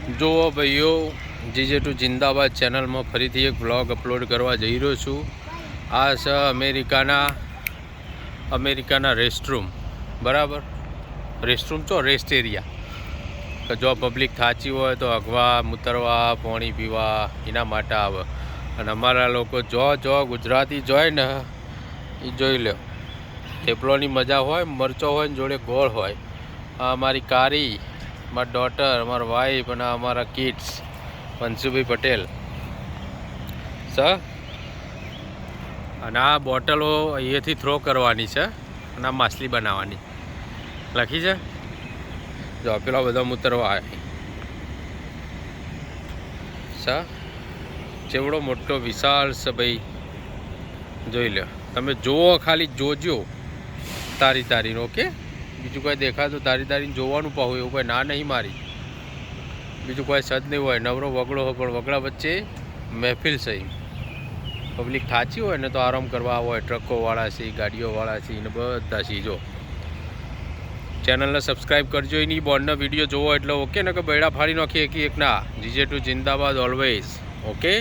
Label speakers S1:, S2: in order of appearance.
S1: જુઓ ભાઈઓ, GJ2 જિંદાબાદ ચેનલમાં ફરીથી એક વ્લોગ અપલોડ કરવા જઈ રહ્યો છું. આ છે અમેરિકાના રેસ્ટરૂમ. બરાબર, રેસ્ટરૂમ છો રેસ્ટ એરિયા કે જો પબ્લિક થાચી હોય તો અગવા મૂતરવા પાણી પીવા એના માટે આવે. અને અમારા લોકો જો ગુજરાતી જોઈ ને એ જોઈ લો. થેપલોની મજા હોય, મરચો હોય ને જોડે ગોળ હોય. આ અમારી કારી, મારા ડોટર, અમારા વાઈફ અને અમારા કિડ્સ પંશુભાઈ પટેલ સર. અને આ બોટલો અહીંયાથી થ્રો કરવાની છે અને આ માછલી બનાવવાની લખી છે. જો પેલા બધા મૂતરવા આવે સર. ચેવડો મોટો વિશાળ છે ભાઈ, જોઈ લો તમે. જુઓ, ખાલી જોજો તારીને. ઓકે, બીજું કોઈ દેખાતું તારીને જોવાનું પાહું, એવું કોઈ ના નહીં મારી. બીજું કોઈ સદ નહીં હોય. નવરો વગડો હોય પણ વગડા વચ્ચે મહેફિલ છે. પબ્લિક થાચી હોય ને તો આરામ કરવા હોય. ટ્રકોવાળા છે, ગાડીઓવાળા છે, ને બધા છે. જો ચેનલને સબસ્ક્રાઈબ કરજો. એની બોર્ડના વિડીયો જોવો એટલે ઓકે ને, કે બેડા ફાડી નાખી એક ના. GJ2 જિંદાબાદ ઓલવેઝ. ઓકે.